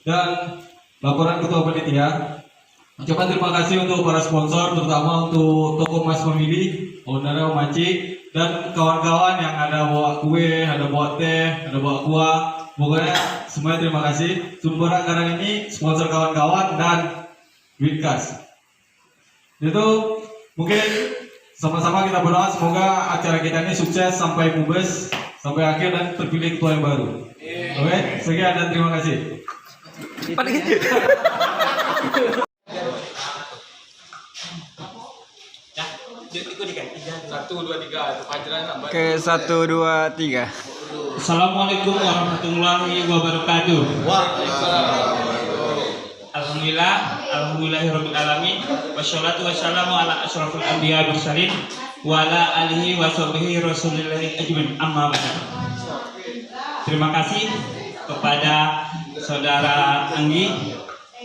Dan laporan Ketua Panitia, ucapkan terima kasih untuk para sponsor, terutama untuk Toko Mas Family, owner Om Maci, dan kawan-kawan yang ada bawa kue, ada bawa teh, ada bawa kuah. Pokoknya semuanya terima kasih. Sumber anggaran ini sponsor kawan-kawan dan duit kas. Itu mungkin sama-sama kita berdoa semoga acara kita ini sukses sampai pubes, sampai akhir dan terpilih ketua yang baru. Oke, sekian dan terima kasih. Oke, 1, 2, 3. Assalamualaikum warahmatullahi wabarakatuh. Alhamdulillahirabbil alamin. Wassalatu wassalamu ala asyrafil anbiya wal mursalin wa ala alihi wa sahbihi rasulillahi ajmain. Amma ba'd. Terima kasih kepada Saudara Anggi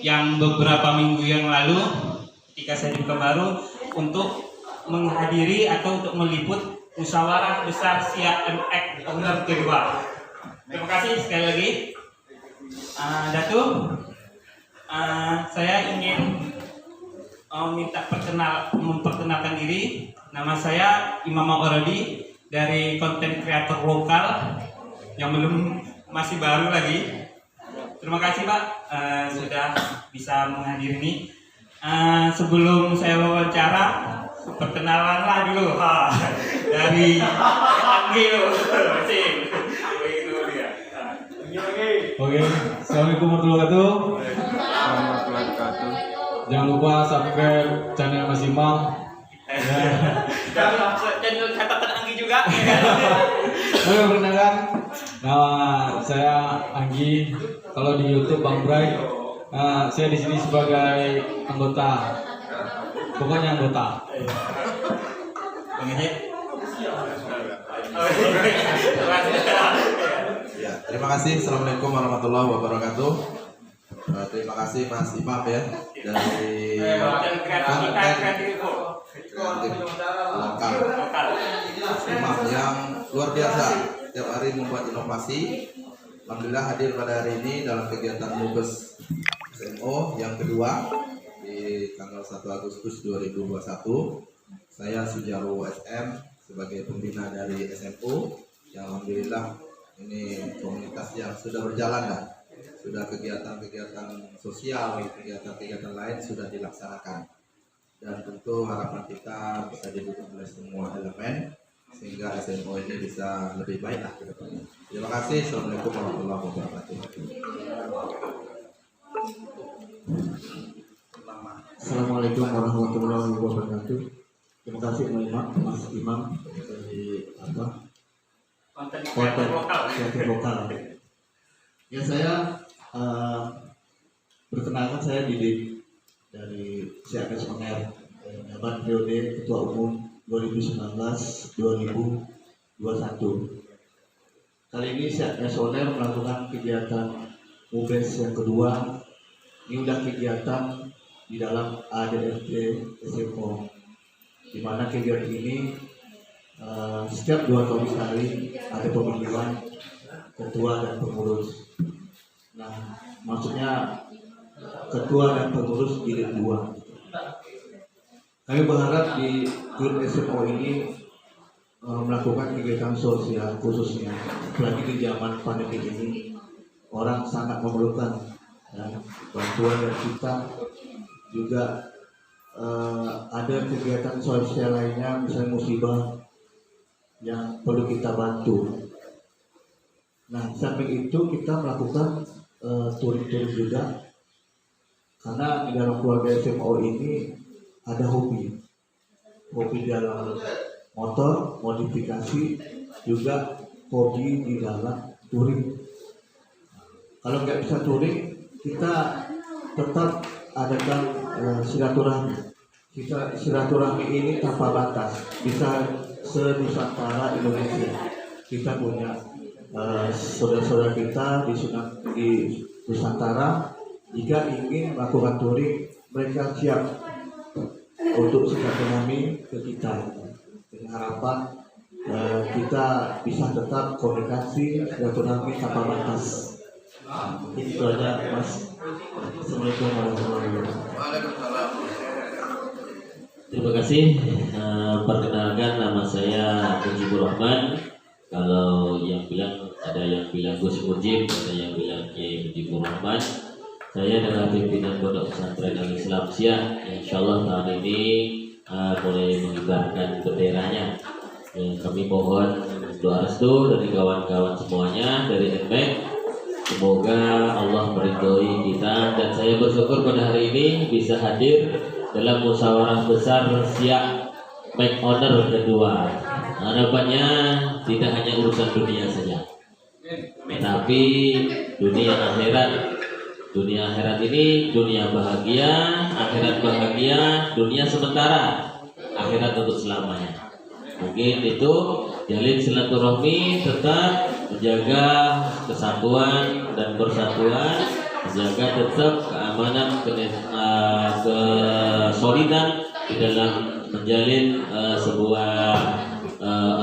yang beberapa minggu yang lalu ketika saya di Pekanbaru untuk menghadiri atau untuk meliput musyawarah besar Siak MX owner kedua. Terima kasih sekali lagi, Datuk. Saya ingin memperkenalkan diri. Nama saya Imam Orodi dari konten kreator lokal yang masih baru lagi. Terima kasih Pak sudah bisa menghadiri ini. Sebelum saya wawancara, perkenalanlah dulu dari Anggi. Oke, assalamualaikum warahmatullahi wabarakatuh. Jangan lupa subscribe channel Mas Imam. Channel catatan Anggi juga. Oke, perkenalkan, nama saya Anggi. Kalau di YouTube Bang Bray, saya di sini sebagai anggota. Pokoknya anggota. Bang Edi. Ya, terima kasih. Assalamualaikum warahmatullahi wabarakatuh. Terima kasih Mas Imam ya dari kreatif lokal Imam yang luar biasa, setiap hari membuat inovasi. Alhamdulillah hadir pada hari ini dalam kegiatan Mubes SMO yang kedua di tanggal 1 Agustus 2021. Saya Sujarwo SM sebagai pembina dari SMO yang alhamdulillah ini komunitas yang sudah berjalan dan sudah kegiatan-kegiatan sosial, kegiatan-kegiatan lain sudah dilaksanakan, dan tentu harapan kita bisa didukung oleh semua elemen sehingga SMO ini bisa lebih baik lah ke depannya. Terima kasih. Assalamualaikum warahmatullahi wabarakatuh. Assalamualaikum warahmatullahi wabarakatuh. Terima kasih Mas Imam dari konten kreatif lokal. Ya, saya perkenalkan, saya Didik dari CMS Uner, jabat periode Ketua Umum 2019-2021. Kali ini CMS Uner melakukan kegiatan Mubes yang kedua. Ini udah kegiatan di dalam ADRT SMO, di mana kegiatan ini setiap 2 tahun sekali ada pemilihan ketua dan pengurus. Nah, maksudnya ketua dan pengurus jilid 2. Kami berharap di klub SMO ini melakukan kegiatan sosial, khususnya apalagi di zaman pandemi ini orang sangat memerlukan bantuan dari kita. Juga ada kegiatan sosial lainnya, misalnya musibah yang perlu kita bantu. Nah, samping itu kita melakukan touring juga, karena di dalam keluarga SMO ini ada hobi dalam motor, modifikasi, juga hobi di dalam touring. Kalau nggak bisa touring, kita tetap adakan silaturahmi. Silaturahmi ini tanpa batas, bisa se-Nusantara Indonesia. Kita punya saudara-saudara kita di Nusantara, jika ingin melakukan touring, mereka siap untuk silaturahmi ke kita, dengan harapan kita bisa tetap komunikasi silaturahmi tanpa batas. Mungkin itu aja Mas. Assalamualaikum warahmatullahi wabarakatuh. Waalaikumsalam. Terima kasih. Perkenalkan, nama saya Mujibur Rahman. Kalau yang bilang, ada yang bilang Gus Mujib, ada yang bilang Kiai Mujibur Rahman. Saya adalah pimpinan Pondok Pesantren Al-Islam Siak. Insya Allah tahun ini mulai mengibarkan benderanya. Kami mohon doa restu dari kawan-kawan semuanya, dari NMEC. Semoga Allah meridhoi kita, dan saya bersyukur pada hari ini bisa hadir dalam musyawarah besar Siak Make Honor kedua. Harapannya tidak hanya urusan dunia saja, tapi dunia akhirat. Dunia akhirat ini dunia bahagia, akhirat bahagia, dunia sementara, akhirat untuk selamanya. Mungkin itu jalin silaturahmi, tetap menjaga kesatuan dan persatuan, menjaga tetap keamanan, kesolidan di dalam menjalin sebuah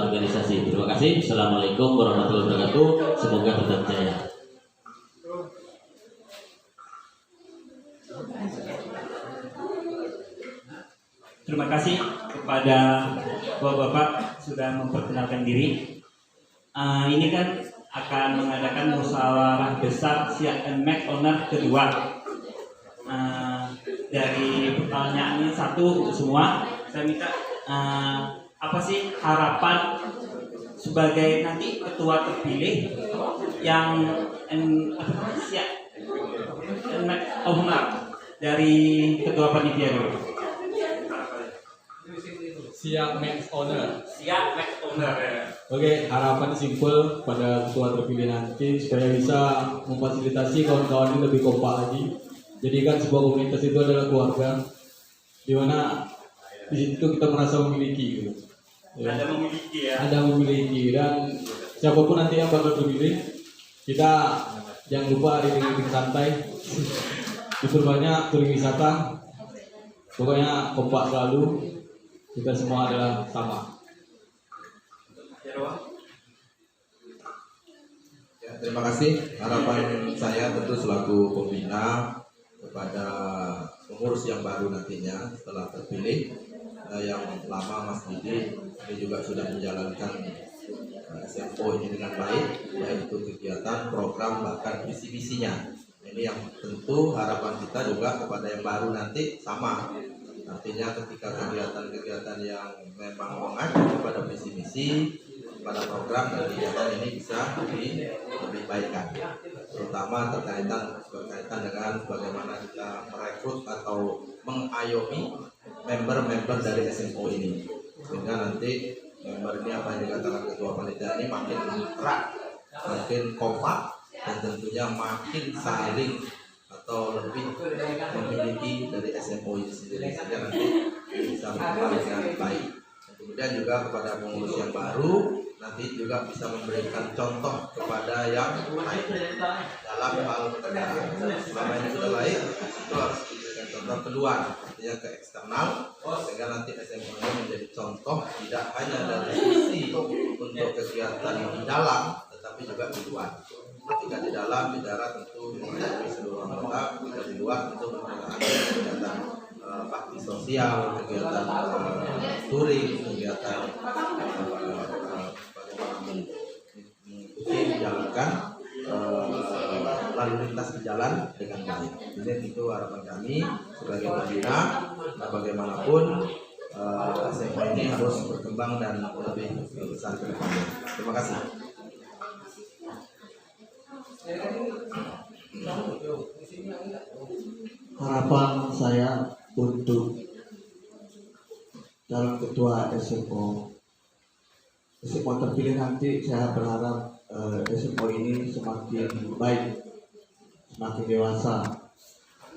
organisasi. Terima kasih. Assalamualaikum warahmatullahi wabarakatuh. Semoga tetap jaya. Terima kasih kepada Bapak-bapak sudah memperkenalkan diri. Ini kan akan mengadakan musyawarah besar Siak Make Honor kedua. Dari pertanyaan ini satu untuk semua, saya minta apa sih harapan sebagai nanti ketua terpilih yang Siak Make Honor dari ketua panitia dulu. Siak Make Honor. Siak Make Honor. Oke, harapan simpel pada ketua terpilih nanti supaya bisa memfasilitasi kawan-kawan ini lebih kompak lagi. Jadikan sebuah komunitas itu adalah keluarga, di mana di situ kita merasa memiliki, gitu. Ya. Ada memiliki ya. Ada memiliki, dan siapapun nanti yang bakal terpilih, kita jangan lupa rinting-rinting santai, diperbanyak touring wisata, pokoknya kompak selalu. Kita semua adalah sama. Ya, terima kasih. Harapan saya tentu selaku pembina kepada pengurus yang baru nantinya setelah terpilih, yang lama Mas Didi ini juga sudah menjalankan SMO ini dengan baik, yaitu kegiatan, program, bahkan visi-misinya. Ini yang tentu harapan kita juga kepada yang baru nanti sama. Artinya ketika kegiatan-kegiatan yang memang mengacu kepada visi misi, pada program dan kegiatan ini bisa lebih baikkan, terutama berkaitan dengan bagaimana kita merekrut atau mengayomi member-member dari SMO ini, sehingga nanti member ini apa yang dikatakan ketua panitia ini makin erat, makin kompak, dan tentunya makin saling atau lebih memiliki dari SMO ini sendiri, sehingga nanti bisa berkembang dengan baik. Dan kemudian juga kepada pengurus yang baru nanti juga bisa memberikan contoh kepada yang baik dalam hal pekerjaan. Selama ini sudah baik, itu harus diberikan contoh keluar, artinya ke eksternal, sehingga nanti SMO ini menjadi contoh tidak hanya dari sisi untuk kegiatan di dalam, tetapi juga di luar. Ketika di dalam bicara tentu menghadapi seluruh anggota, ketika di luar tentu menghadapi kegiatan bakti sosial, kegiatan touring, kegiatan bagaimana mengikuti menjalankan lalu lintas di jalan dengan baik. Ini tentu harapan kami sebagai pembina, nah bagaimanapun SMO ini harus berkembang dan lebih besar ke depannya. Terima kasih. Harapan saya untuk calon ketua SMO terpilih nanti, saya berharap SMO ini semakin baik, semakin dewasa,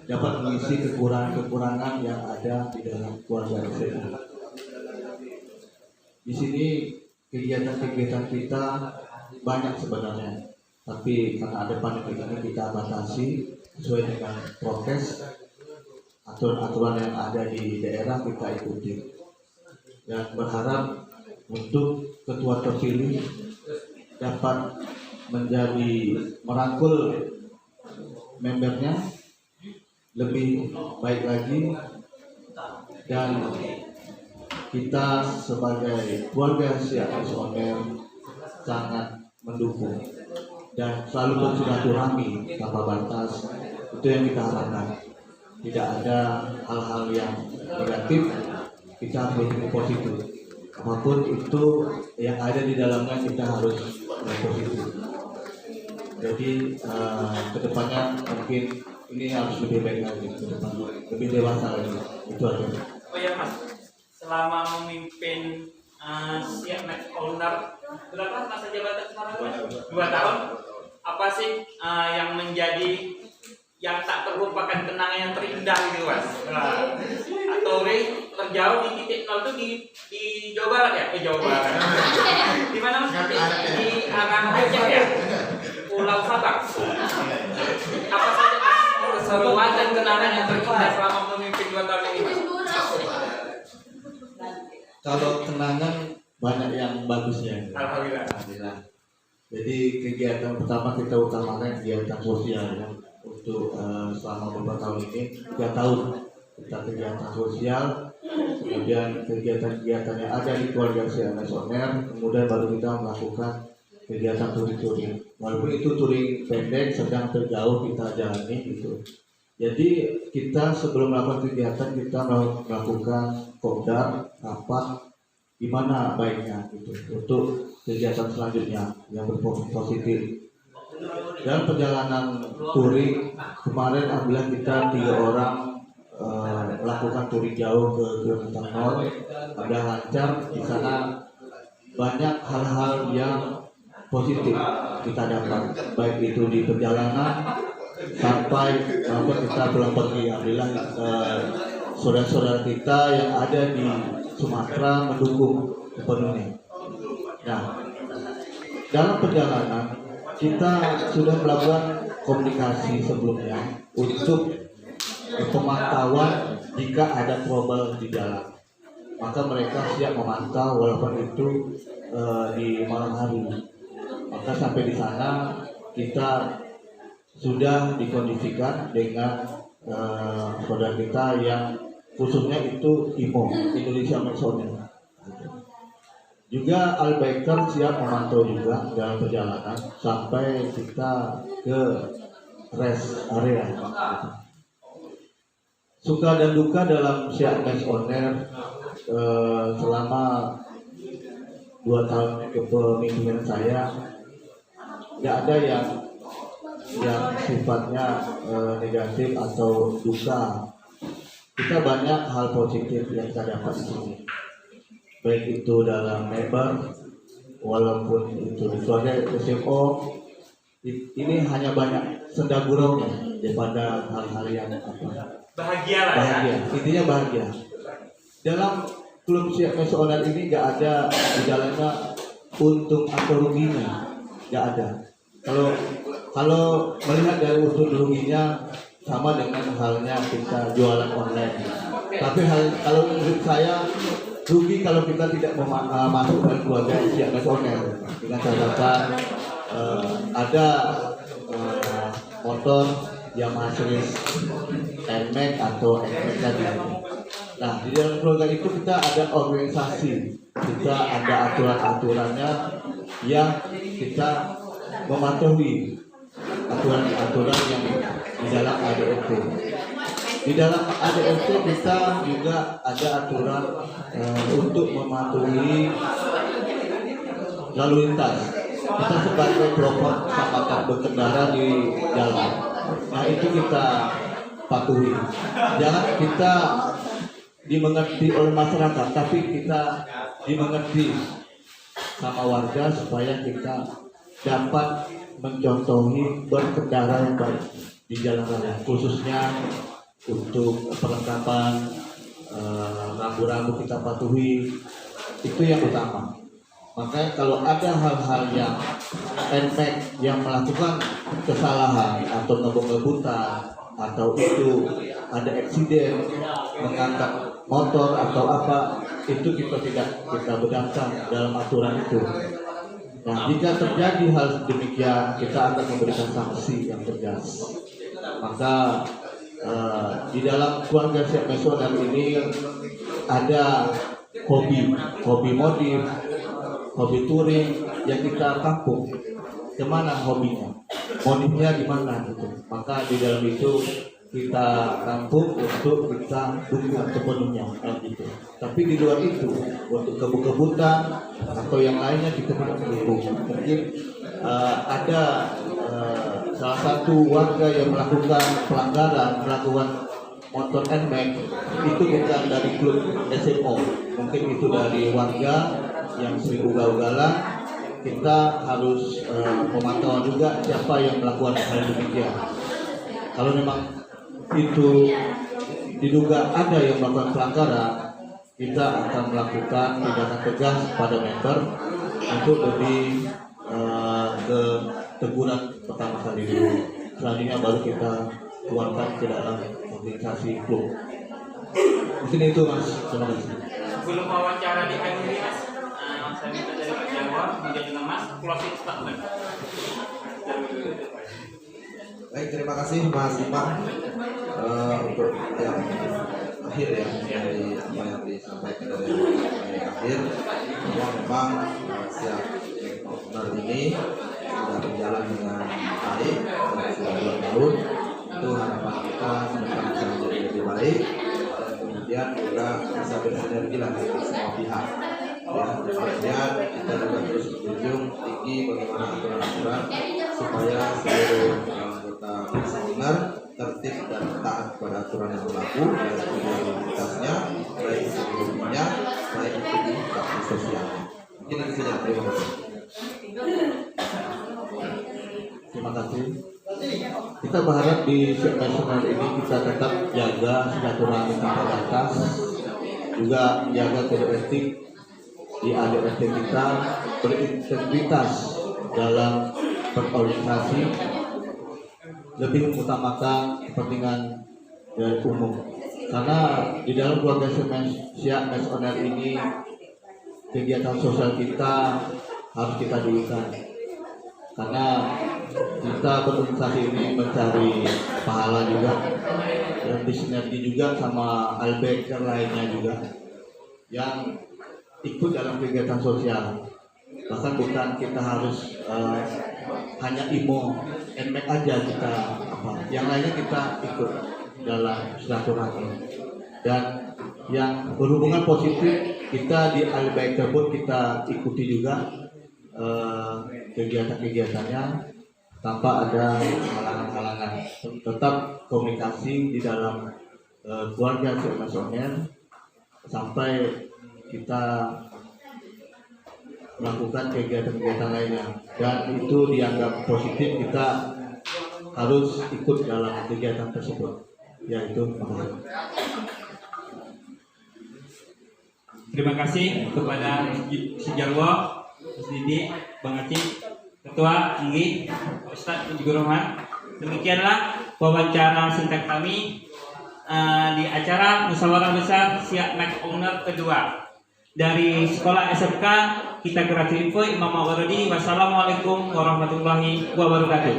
dapat mengisi kekurangan-kekurangan yang ada di dalam keluarga SMO. Di sini kegiatan-kegiatan kita banyak sebenarnya, tapi karena ada pandemi ini kita batasi sesuai dengan prokes, aturan-aturan yang ada di daerah kita ikuti, dan berharap untuk ketua terpilih dapat merangkul membernya lebih baik lagi, dan kita sebagai keluarga CAS Owner sangat mendukung dan selalu bersilaturahmi tanpa batas. Itu yang kita harapkan. Tidak ada hal-hal yang negatif, kita harus berpikir positif. Apapun itu yang ada di dalamnya kita harus positif. Jadi kedepannya mungkin ini harus lebih baik lagi, ke depan lebih dewasa lagi. Itu aja. Oh ya Mas, selama memimpin CAS Owner berapa masa jabatan sekarang Mas? 2 tahun. Apa sih yang menjadi yang tak terlupakan kenangan yang terindah gitu Mas? Atau terjauh di titik 0 itu di Jawa Barat ya? Jawa Barat. Di mana Mas? Di arah Aceh ya? Pulau Sabang. Apa saja Mas keseruan dan kenangan yang terindah selama memimpin 2 tahun ini Mas? Kalau kenangan banyak yang bagusnya. Alhamdulillah. Jadi kegiatan pertama kita utamakan kegiatan sosial ya. Untuk selama beberapa tahun ini 3 tahun kita kegiatan sosial, kemudian kegiatan-kegiatan yang ada di keluarga CAS Owner, kemudian baru kita melakukan kegiatan touring. Walaupun itu touring pendek, sedang terjauh kita jalani gitu. Jadi kita sebelum melakukan kegiatan kita melakukan kopdar, rapat gimana baiknya gitu untuk kegiatan selanjutnya yang berpositif. Dalam perjalanan touring kemarin alhamdulillah kita 3 orang melakukan touring jauh ke kilometer 0, ada lancar. Di sana banyak hal-hal yang positif kita dapat, baik itu di perjalanan sampai kita pulang pergi. Alhamdulillah saudara-saudara kita yang ada di Sumatera mendukung sepenuhnya. Nah, dalam perjalanan kita sudah melakukan komunikasi sebelumnya untuk pemantauan jika ada trouble di jalan. Maka mereka siap memantau walaupun itu di malam hari. Maka sampai di sana kita sudah dikondisikan dengan saudara kita yang khususnya itu IMO, Indonesia Masoner. Juga Albiker siap memantau juga dalam perjalanan sampai kita ke rest area. Suka dan duka dalam CAS Owner selama 2 tahun kepemimpinan saya, nggak ada yang sifatnya negatif atau duka. Kita banyak hal positif yang kita dapat di sini, baik itu dalam member, walaupun itu di keluarga SMO. Ini hanya banyak senda guraunya daripada hal-hal yang Bahagia lah bahagia. ya. Intinya bahagia. Dalam klub CAS Owner ini nggak ada di dalamnya untung atau ruginya, nggak ada. Kalau melihat dari untung ruginya sama dengan halnya kita jualan online. Tapi kalau menurut saya rugi kalau kita tidak masuk dalam keluarga CAS Owner dengan catatan ada motor yang Mercedes NMAX atau NMAX tadi. Nah, di dalam keluarga itu kita ada organisasi, kita ada aturan-aturannya yang kita mematuhi aturan-aturan yang di dalam ADRT. Di dalam ADRT kita juga ada aturan untuk mematuhi lalu lintas. Kita sebagai pelopor keselamatan berkendara di jalan. Nah, itu kita patuhi. Jangan kita dimengerti oleh masyarakat, tapi kita dimengerti sama warga supaya kita dapat mencontohi berkendara yang baik di jalan raya, khususnya untuk perlengkapan rambu-rambu kita patuhi, itu yang utama. Makanya kalau ada hal-hal yang NMAX yang melakukan kesalahan atau ngebut-ngebutan atau itu ada eksiden mengangkat motor atau apa, itu kita bedamkan dalam aturan itu. Nah, jika terjadi hal demikian, kita akan memberikan sanksi yang tegas. Maka di dalam keluarga Siap Nasional ini ada hobi modif, hobi touring yang kita tampung. Kemana hobinya, modifnya di mana gitu. Maka di dalam itu kita tampung untuk kita dukung sepenuhnya gitu. Tapi di luar itu untuk kebun-kebunan atau yang lainnya kita tidak dukung. Mungkin ada salah satu warga yang melakukan pelanggaran, melakukan motor NMAX itu bukan dari klub SMO, mungkin itu dari warga yang sering ugal-ugalan. Kita harus memantau juga siapa yang melakukan hal demikian. Kalau memang itu diduga ada yang melakukan pelanggaran, kita akan melakukan tindakan tegas pada member untuk lebih ke teguran pertama kali dulu. Selanjutnya baru kita keluarkan ke dalam organisasi klub. Mungkin itu Mas. Terima kasih. Sebelum wawancara diakhiri Mas, saya minta dari Pak Jawa, kemudian juga Mas, closing statement. Baik, terima kasih Mas Ipang untuk yang akhir ya, dari apa yang disampaikan dari akhir, bahwa memang Siap Nasional ini sudah berjalan dengan baik dan sudah 2 tahun. Itu harapan kita semoga bisa menjadi lebih baik dan kemudian juga bisa bersinergi lah dengan semua pihak. Ya, kemudian kita juga terus berjunjung tinggi bagaimana aturan-aturan supaya seluruh anggota personer tertib dan taat pada aturan yang berlaku, baik itu di identitasnya, baik itu di hobinya, baik itu di bakti sosial. Mungkin itu saja. Terima kasih. Terima kasih. Kita berharap di Siap Nasional ini kita tetap jaga silaturahmi kita atas, juga jaga kode etik di ADRT kita, berintegritas dalam berorganisasi, lebih mengutamakan kepentingan dari umum. Karena di dalam keluarga Siap Nasional ini kegiatan sosial kita harus kita dulukan. Karena kita berorganisasi ini mencari pahala juga dan disinergi juga sama albeker lainnya juga yang ikut dalam kegiatan sosial. Bahkan bukan kita harus hanya IMO, NMAX aja kita yang lainnya kita ikut dalam silaturahmi. Dan yang berhubungan positif kita di albeker pun kita ikuti juga kegiatan-kegiatannya tanpa ada halangan-halangan. Tetap komunikasi di dalam keluarga Siap Nasional sampai kita melakukan kegiatan-kegiatan lainnya, dan itu dianggap positif, kita harus ikut dalam kegiatan tersebut. Ya, itu. Terima kasih kepada Sejarwo, Mas Didi, Bang Acik, Ketua Anggi, Ustadz Mujibur Rahman. Demikianlah wawancara singkat kami di acara musyawarah besar Siap Nasional kedua dari sekolah SMK kita Kreatif Info Imam Mawardi. Wassalamualaikum warahmatullahi wabarakatuh.